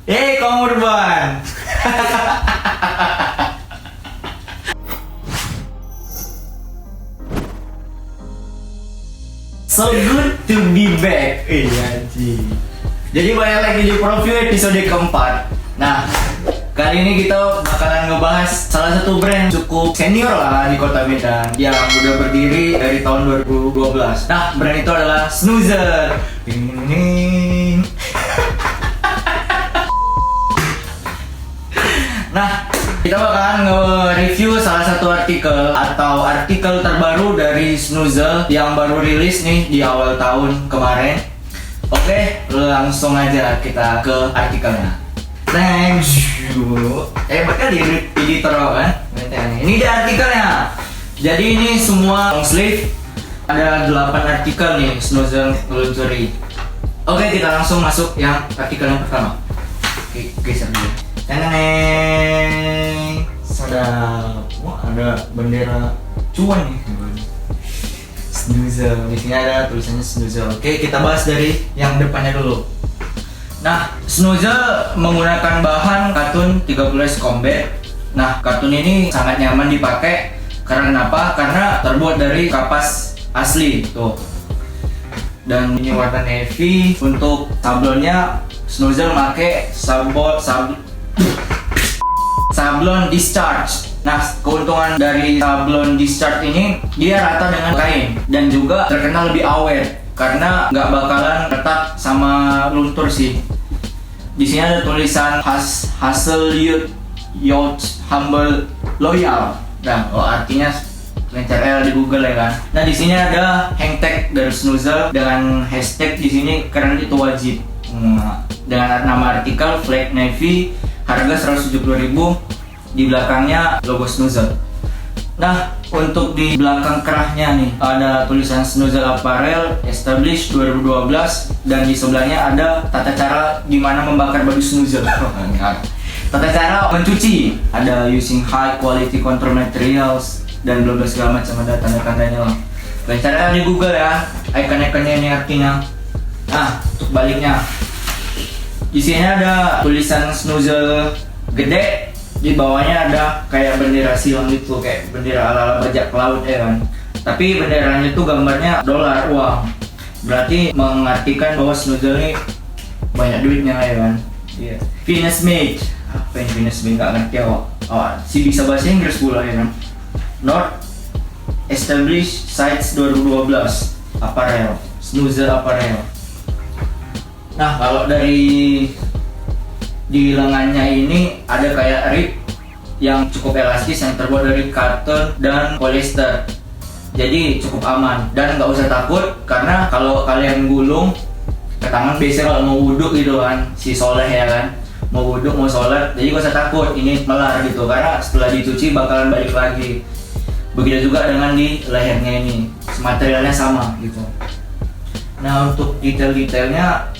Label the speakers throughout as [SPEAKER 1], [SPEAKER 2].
[SPEAKER 1] Kaum Urban. So good to be back. Iya, jadi balik lagi di Profil episode keempat. Nah, kali ini kita bakalan ngebahas salah satu brand cukup senior lah di Kota Medan yang udah berdiri dari tahun 2012. Nah, brand itu adalah Snoozer. Nah, kita bakalan nge-review salah satu artikel atau artikel terbaru dari Snoozer yang baru rilis nih di awal tahun kemarin. Oke, langsung aja kita ke artikelnya. Thanks you. Bakal di editor kan? Ini dia artikelnya. Jadi ini semua long sleeve. Ada 8 artikel nih Snoozer meluncuri. Oke, kita langsung masuk yang artikel yang pertama. Oke, geser dulu. Sedap. Wah, ada bendera cuan nih. Snoozer. Di sini ada tulisannya Snoozer. Oke, kita bahas dari yang depannya dulu. Nah, Snoozer menggunakan bahan katun 13 combat. Nah, katun ini sangat nyaman dipakai. Karena kenapa? Karena terbuat dari kapas asli tuh. Dan ini warna navy. Untuk sablonnya Snoozer pakai sablon discharge. Nah, keuntungan dari sablon discharge ini dia rata dengan kain dan juga terkenal lebih awet karena nggak bakalan retak sama luntur sih. Di sini ada tulisan Hustle Youth Humble Loyal. Nah, artinya lancar L di Google ya kan. Nah, di sini ada hang tag dari Snoozer dengan hashtag di sini karena itu wajib. Dengan nama artikel Flag Navy, harga 170.000, di belakangnya logo Snoozer. Nah, untuk di belakang kerahnya nih ada tulisan Snoozer Apparel Established 2012 dan di sebelahnya ada tata cara gimana membakar baju Snoozer. Tata cara mencuci, ada using high quality control materials dan bla bla segala macam, ada tanda-tandanya lah. Cara di Google ya, icon-iconnya ini artinya. Nah, untuk baliknya di sini ada tulisan Snoozer gede, di bawahnya ada kayak bendera silang gitu, kayak bendera ala-ala bajak laut ya kan. Tapi benderanya itu gambarnya dolar, uang. Berarti mengartikan bahwa Snoozer ini banyak duitnya ya kan. Iya. Finesse made. Apa yang finesse made? Gak ngerti awak. Si bisa bahasa Inggris pula ya kan. North Established Sites 2012 Apparel, Snoozer Apparel. Nah, kalau dari di lengannya ini ada kayak rib yang cukup elastis yang terbuat dari cotton dan polyester. Jadi cukup aman dan nggak usah takut karena kalau kalian gulung ke tangan biasanya kalau mau wudhu gitu kan, si soleh ya kan, mau wudhu mau sholat, jadi nggak usah takut ini melar gitu karena setelah dicuci bakalan balik lagi. Begitu juga dengan di lehernya ini, materialnya sama gitu. Nah, untuk detail-detailnya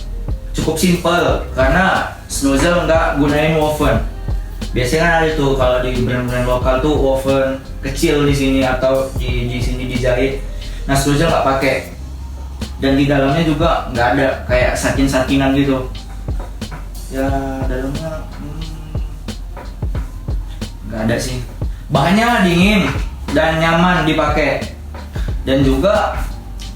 [SPEAKER 1] cukup simple karena Snoozer nggak gunain woven. Biasanya kan ada tuh kalau di brand-brand lokal tuh woven kecil di sini atau di sini dijahit. Nah, Snoozer nggak pakai. Dan di dalamnya juga nggak ada kayak satin-satinan gitu. Ya dalamnya nggak ada sih. Bahannya dingin dan nyaman dipakai. Dan juga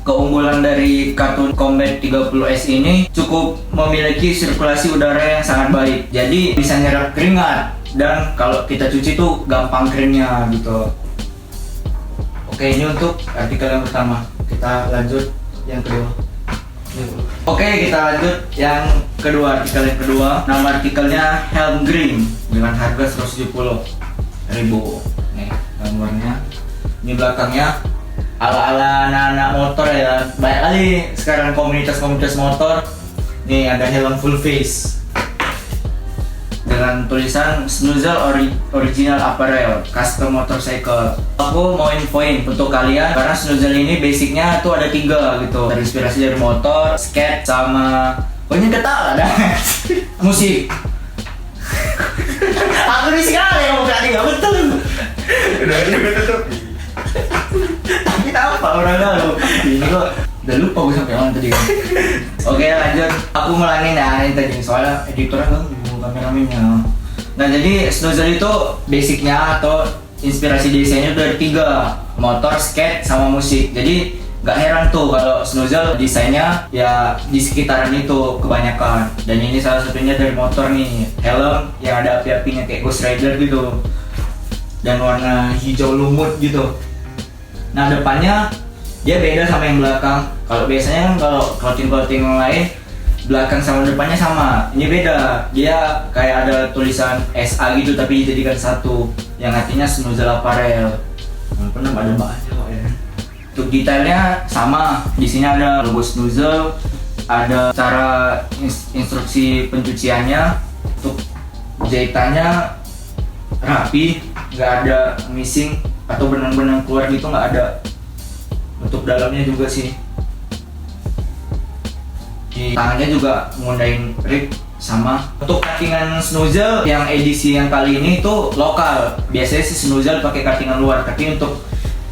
[SPEAKER 1] keunggulan dari katun Combat 30S ini cukup memiliki sirkulasi udara yang sangat baik. Jadi bisa nyerap keringat dan kalau kita cuci tuh gampang keringnya gitu. Oke, ini untuk artikel yang pertama. Kita lanjut yang kedua. Oke, kita lanjut yang kedua, artikel yang kedua. Nama artikelnya Helm Green dengan harga 170.000. Nih, gambarnya. Ini belakangnya ala-ala anak-anak motor ya, banyak kali sekarang komunitas motor. Nih ada helm full face dengan tulisan Snoozer Original Apparel Custom Motorcycle. Aku mau infoin untuk kalian karena Snoozer ini basicnya tuh ada 3 gitu, terinspirasi dari motor, skate, sama pokoknya ketawa dah musik. Aku di sekali kamu tadi nggak betul. Udah tutup. Tapi apa orang lalu? Ini kok udah lupa gue sampai mana tadi kan. Oke, lanjut. Aku ngulangin ya ini tadi soalnya editornya kan kameramennya. Nah jadi Snoozle itu basicnya atau inspirasi desainnya dari 3, motor, skate, sama musik. Jadi gak heran tuh kalau Snoozle desainnya ya di sekitaran itu kebanyakan. Dan ini salah satunya dari motor nih, helm yang ada api-apinya kayak Ghost Rider gitu, dan warna hijau lumut gitu. Nah depannya dia beda sama yang belakang. Kalau biasanya kan kalau clothing yang lain belakang sama depannya sama, ini beda. Dia kayak ada tulisan SA gitu tapi dijadikan satu, yang artinya Snoozle Apparel. Pernah ada mbaknya kok ya. Untuk detailnya sama, di sini ada logo Snoozle, ada cara instruksi pencuciannya, untuk jahitannya rapi, nggak ada missing atau benang-benang keluar gitu, nggak ada. Untuk dalamnya juga sih, di tangannya juga ngundahin rib sama. Untuk cuttingan Snoozle yang edisi yang kali ini itu lokal. Biasanya sih Snoozle pakai cuttingan luar, tapi untuk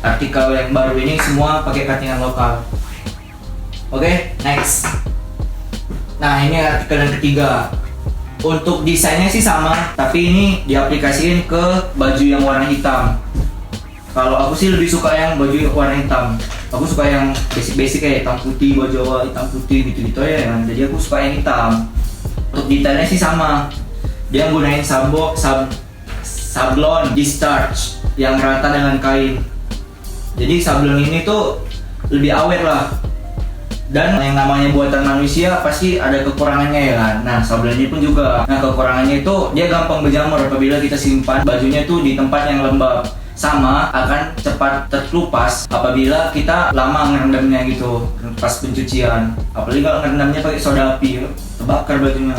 [SPEAKER 1] artikel yang baru ini semua pakai cuttingan lokal. Oke, next. Nah ini artikel yang ketiga. Untuk desainnya sih sama, tapi ini diaplikasiin ke baju yang warna hitam. Kalau aku sih lebih suka yang baju warna hitam. Aku suka yang basic-basic kayak hitam putih, baju Jawa hitam putih gitu-gitu ya kan. Jadi aku suka yang hitam. Untuk detailnya sih sama. Dia gunain sablon discharge yang rata dengan kain. Jadi sablon ini tuh lebih awet lah. Dan yang namanya buatan manusia pasti ada kekurangannya ya kan. Nah sablon ini pun juga. Nah kekurangannya itu dia gampang berjamur apabila kita simpan bajunya tuh di tempat yang lembab. Sama akan cepat terkelupas apabila kita lama ngerendamnya gitu pas pencucian. Apalagi kalau ngerendamnya pakai soda api, terbakar bajunya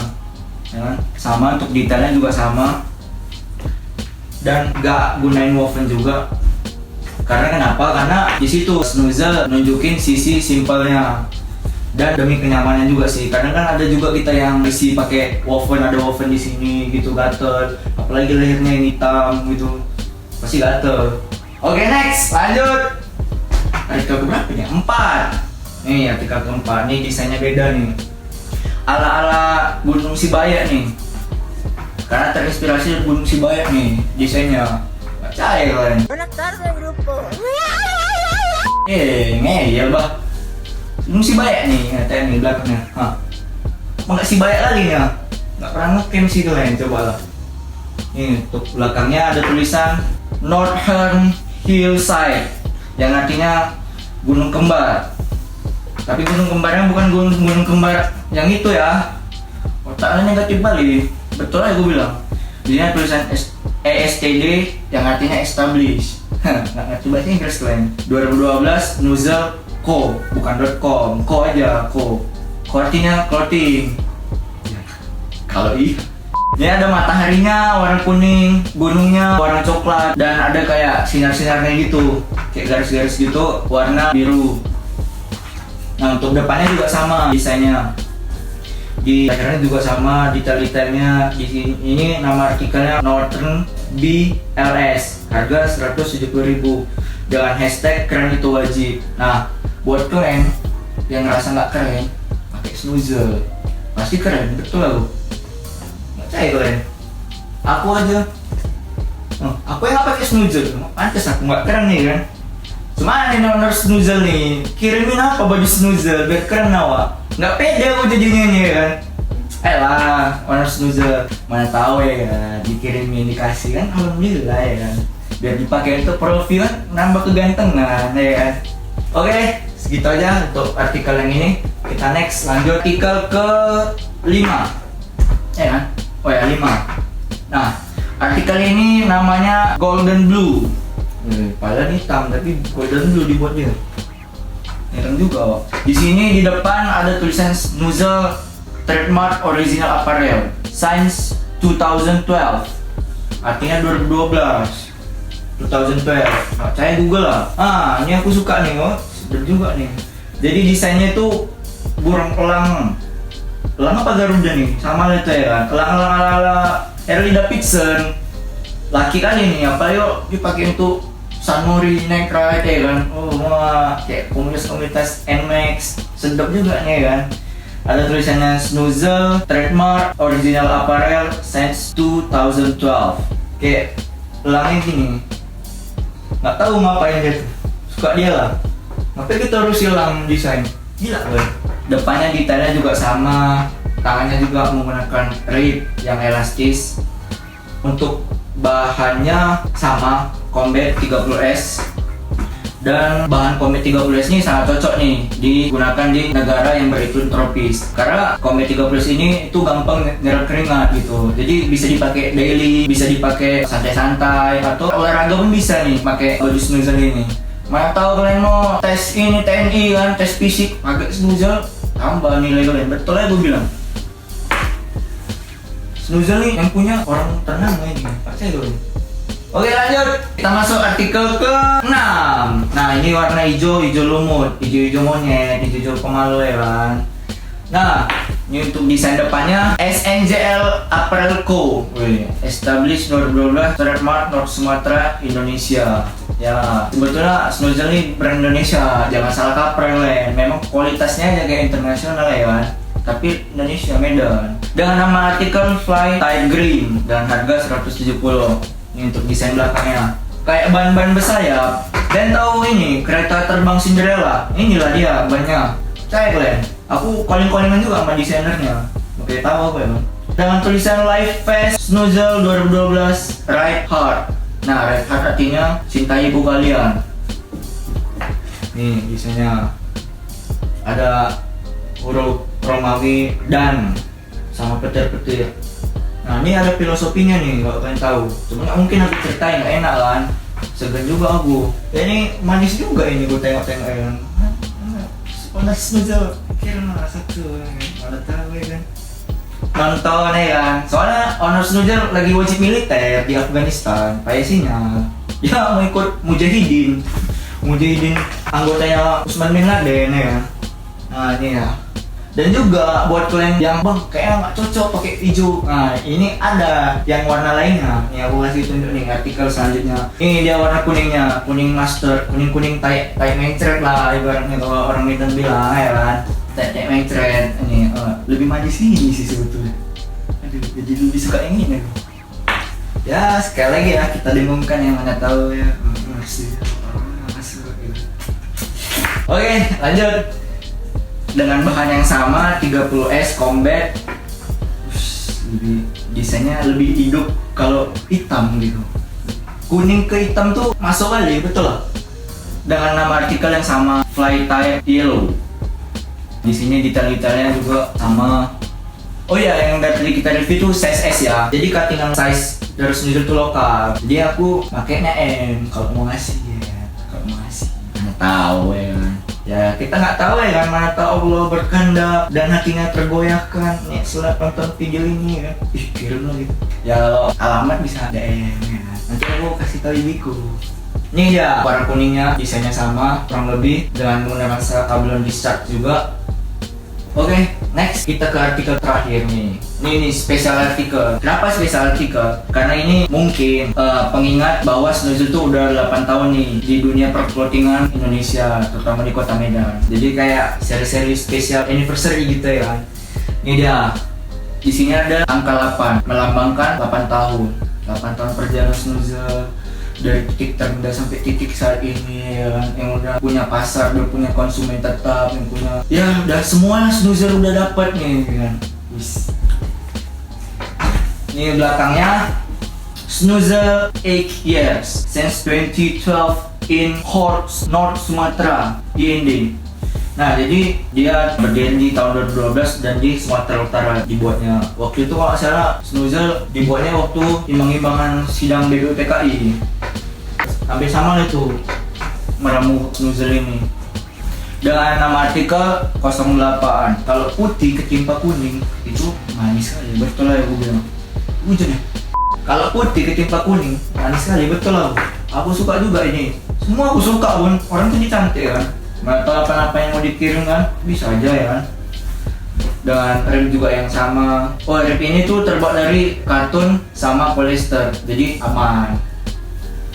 [SPEAKER 1] ya kan? Sama untuk detailnya juga sama. Dan gak gunain woven juga. Karena kenapa? Karena di situ Snoozle nunjukin sisi simpelnya dan demi kenyamanan juga sih. Kadang kan ada juga kita yang isi pakai woven, ada woven di sini gitu gatel. Apalagi lehernya yang hitam gitu, pasti gatel. Oke, next, lanjut. Artikel keberapa nih? 4. Nih artikel keempat. Nih desainnya beda nih. Ala-ala Gunung Sibaya nih. Karena terinspirasi dari Gunung Sibaya nih desainnya. Percaya kalian.
[SPEAKER 2] Buenas tardes, grupo.
[SPEAKER 1] Ngeyel bah. Gunung Sibaya nih katanya nih belakangnya. Hah. Enggak Sibaya lagi ya? Enggak pernah ngecamp sih kalian, coba lah. Ini untuk belakangnya ada tulisan Northern Hillside yang artinya gunung kembar. Tapi gunung kembarnya bukan gunung kembar yang itu ya. Otaknya negatif balik. Betul aja gue bilang. Dia tulisan ESTD yang artinya establish. Nggak ngerti bahasa Inggris kalian. 2012 Snoozle Co, bukan .com, Co aja, Co artinya clothing. Kalau ini ada mataharinya warna kuning, gunungnya warna coklat, dan ada kayak sinar-sinarnya gitu, kayak garis-garis gitu warna biru. Nah untuk depannya juga sama desainnya, di akhirnya juga sama detail-detailnya. Di sini ini nama artikelnya Northern BLS, harga 170.000 dengan hashtag keren itu wajib. Nah buat kalian yang ngerasa nggak keren pakai Snoozle pasti keren, betul lah. Percaya kalian, aku aja, aku yang nggak pakai Snoozle, pantes aku nggak keren nih kan. Cuma nih owner Snoozle nih, kirimin apa baju Snoozle biar keren awak. Nggak pede aku jadinya nih kan. Lah, owner Snoozle, mana tahu ya kan, dikirimin dikasih kan, alhamdulillah ya kan. Biar dipakai untuk profil kan, nambah kegantengan ya kan. Oke, segitu aja untuk artikel yang ini. Kita next, lanjut artikel ke 5 ya kan. Oh ya 5. Nah artikel ini namanya Golden Blue. Padahal hitam tapi Golden Blue dibuatnya. Heran juga. Di sini di depan ada tulisan Snoozle Trademark Original Apparel Since 2012. Artinya 2012. Saya Google lah. Ini aku suka nih, sedap juga nih. Jadi desainnya itu burung elang. Elang apa Garuda nih? Sama lah itu ya kan. Elang-elang ala Harley Davidson. Laki kali nih, apa yuk dipakai untuk Sunmori naik ride ya kan. Wah, kayak komunitas NMAX. Sedap juga nih ya kan. Ada tulisannya Snoozle trademark original apparel since 2012. Kayak langit gini. Nggak tahu ngapain dia tuh. Suka dia lah. Ngapain kita harus hilang desain? Gila gue. Depannya detailnya juga sama. Tangannya juga menggunakan rib yang elastis. Untuk bahannya sama, Combat 30S. Dan bahan Combat 30S ini sangat cocok nih digunakan di negara yang beriklim tropis. Karena Combat 30S ini itu gampang nyerap keringat gitu. Jadi bisa dipakai daily, bisa dipakai santai-santai, atau olahraga pun bisa nih pakai baju Snoozle ini. Mana tahu kalian mau tes ini TNI kan, tes fisik pakai Snoozle, tambah nilai kalian. Betul aja gue bilang. Snoozle nih yang punya orang tenang ini, percaya gue. Oke lanjut, kita masuk artikel ke-6. Nah ini warna hijau lumut, hijau monyet, hijau pemalu ya kan. Nah ini untuk desain depannya SNJL Apparel Co. Established 2012, trademark North Sumatera, Indonesia. Ya sebetulnya Snoozle ini brand Indonesia, jangan salah kaprah ya. Memang kualitasnya aja kayak internasional ya kan. Tapi Indonesia, Medan. Dengan nama artikel Fly Tide Green dan harga 170. Ini untuk desain belakangnya. Kayak ban-ban bersayap. Dan tahu ini kereta terbang Cinderella. Inilah dia bannya. Saya kalian. Aku calling-callingan juga sama desainernya. Oke, tahu apa ya bang? Dengan tulisan Live Fast Snoozle 2012 Ride Hard. Nah, Ride Hard artinya cintai ibu kalian. Nih desainnya. Ada huruf Romawi dan sama petir-petir. Nah ini ada filosofinya nih, kalau kalian tahu. Cuma nggak mungkin aku ceritain, nggak enak kan. Segan juga aku. Ya ini manis juga ini, gue tengok-tengok ya kan. Panas Snoozle, kira mana satu, mana tahu ya kan. Nonton ya kan. Soalnya Honor Snoozle lagi wajib militer di Afghanistan. Paisinya, ya mau ikut Mujahidin anggotanya Usman bin Laden ya kan. Nah ini ya. Dan juga buat kalian yang bang kayaknya nggak cocok pakai hijau. Nah ini ada yang warna lainnya. Nih aku kasih tunjuk nih artikel selanjutnya. Ini dia warna kuningnya, kuning master, kuning tai mencret lah ibaratnya kalau orang Medan bilang ya kan. Tai mencret. Ini lebih manis ini sih sebetulnya. Aduh, jadi lebih suka yang ini. Ya sekali lagi ya kita dengungkan yang mana tahu ya. Makasih. Oke lanjut. Dengan bahan yang sama 30S Combat. Desainnya lebih hidup kalau hitam gitu. Kuning ke hitam tuh masuk kali, betul lah. Dengan nama artikel yang sama Fly Tide Yellow. Di sini detail-detailnya juga sama. Oh ya, yang dari kita review tuh size S ya. Jadi cuttingan size dari Snoozle tuh lokal. Jadi aku pakainya M kalau mau ngasih ya. Kalau mau ngasih. Mana tahu ya kan. Ya kita nggak tahu ya kan, mana tahu Allah berkehendak dan hatinya tergoyahkan nih setelah nonton video ini ya. Ih kirim lagi. Ya kalau alamat bisa DM ya. Nanti aku kasih tahu ibuku. Ini dia warna kuningnya, desainnya sama kurang lebih dengan menggunakan sablon discharge juga. Oke, next kita ke artikel terakhir nih. Ini spesial artikel. Kenapa spesial artikel? Karena ini mungkin pengingat bahwa Snoozle itu udah 8 tahun nih di dunia perclothingan Indonesia, terutama di Kota Medan. Jadi kayak seri-seri spesial anniversary gitu ya. Ini dia. Di sini ada angka 8, melambangkan 8 tahun. 8 tahun perjalanan Snoozle dari titik terendah sampai titik saat ini ya kan, yang udah punya pasar, udah punya konsumen tetap, yang punya ya udah semua Snoozle udah dapat nih ya kan. Ini belakangnya Snoozle 8 years since 2012 in Horts, North Sumatera, IND. Nah jadi dia berdiri di tahun 2012 dan di Sumatera Utara dibuatnya. Waktu itu kalau salah Snoozle dibuatnya waktu imbang-imbangan sidang BPUPKI. Hampir sama itu meramu Snoozle ini. Dengan nama artikel 08. Kalau putih ketimpa kuning itu manis sekali, betul lah ya gue bilang. Ujungnya. Kalau putih ketimpa kuning manis sekali, betul lah. Aku suka juga ini. Semua aku suka pun, orang tuh cantik kan. Atau apa-apa yang mau dikirim kan bisa aja ya kan. Dengan rem juga yang sama. Oh rem ini tuh terbuat dari kartun sama polyester, jadi aman.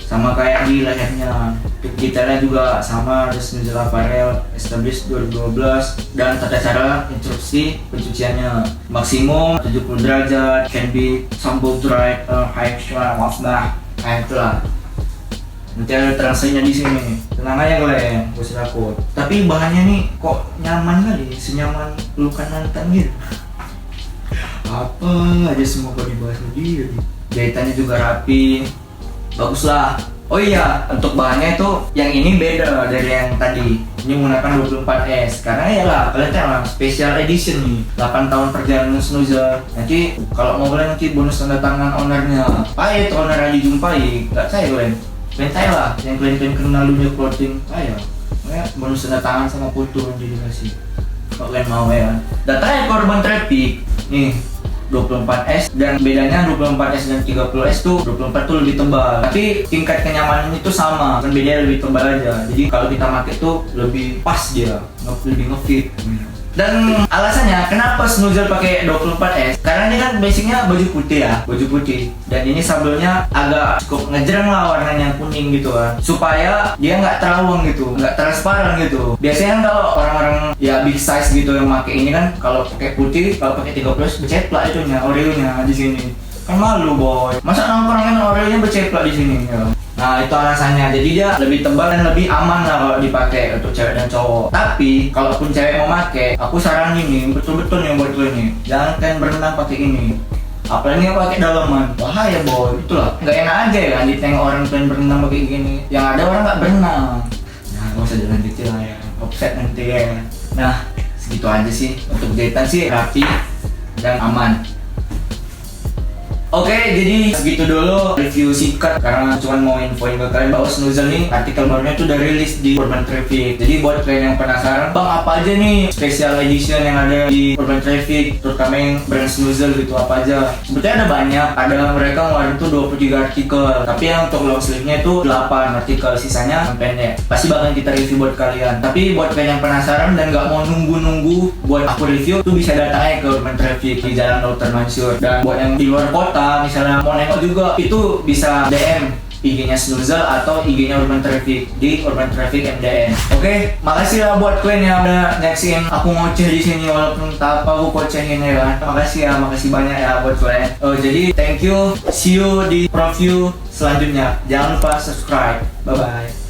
[SPEAKER 1] Sama kayak di lehernya. Detailnya juga sama, ada Snoozle Apparel, established 2012, dan tata cara instruksi pencuciannya maksimum 70 derajat, can be sample dried, high maaf nah, kayak itulah. Nanti ada translate-nya di sini. Tenang aja kalian, gak usah takut. Tapi bahannya nih kok nyaman kali, senyaman pelukan mantan gitu. Apa aja semua kok dibahas dia. Jahitannya juga rapi, bagus lah. Oh iya, untuk bahannya itu yang ini beda dari yang tadi. Ini menggunakan 24S karena ya lah, kalian tahu lah, special edition nih, 8 tahun perjalanan Snoozle. Nanti kalau mau kalian nanti bonus tanda tangan ownernya. Itu owner yang dijumpai, nggak saya kalian. Kalian tahu lah, yang kalian kenal dunia clothing, ya bonus tanda tangan sama foto yang dikasih. Kalau kalian mau ya. Datanya korban traffic nih. 24S, dan bedanya 24S dan 30S tuh 24 tuh lebih tebal, tapi tingkat kenyamanan itu sama, kan bedanya lebih tebal aja. Jadi kalau kita pakai tuh lebih pas dia, lebih ngefit. Dan alasannya kenapa Snoozle pakai 24S? Karena ini kan basicnya baju putih ya, baju putih. Dan ini sablonnya agak cukup ngejreng lah, warnanya kuning gitu kan, supaya dia nggak terawang gitu, nggak transparan gitu. Biasanya kan kalau orang-orang ya big size gitu yang pakai ini kan, kalau pakai putih, kalau pakai 30 berceplak itunya, Oreo-nya di sini. Kan malu boy, masa nongkrongin Oreo-nya berceplak di sini ya. Nah itu alasannya, jadi dia lebih tebal dan lebih aman lah kalau dipakai untuk cewek dan cowok. Tapi kalaupun cewek mau pakai, aku saranin nih, betul-betul nih buat lo nih, jangan kalian berenang pakai ini. Apalagi yang pakai dalaman, bahaya boy, itulah. Nggak enak aja ya kan ditengok orang kalian berenang pakai gini. Yang ada orang nggak berenang. Nah nggak usah jalan detail lah ya, offset nanti ya. Nah segitu aja sih, untuk jahitan sih rapi dan aman. Oke, jadi segitu dulu review singkat karena cuma mau infoin ke kalian bahwa Snoozle nih artikel barunya tuh udah rilis di Urban Traffic. Jadi buat kalian yang penasaran, bang apa aja nih special edition yang ada di Urban Traffic, terutama yang brand Snoozle gitu, apa aja? Sebetulnya ada banyak, ada mereka ngeluarin tuh 23 artikel, tapi yang untuk long sleeve-nya itu 8 artikel, sisanya pendek. Pasti bakal kita review buat kalian. Tapi buat kalian yang penasaran dan nggak mau nunggu-nunggu buat aku review, tuh bisa datang aja ke Urban Traffic di Jalan Dr. Mansur. Dan buat yang di luar kota, misalnya mau nengok juga, itu bisa DM IG-nya Snoozle atau IG-nya Urban Traffic di Urban Traffic MDN. Oke, makasih lah buat kalian yang udah nyaksin aku ngoceh di sini walaupun tak apa aku kocehin ya kan. Makasih ya, makasih banyak ya buat kalian. Jadi thank you, see you di preview selanjutnya. Jangan lupa subscribe. Bye bye.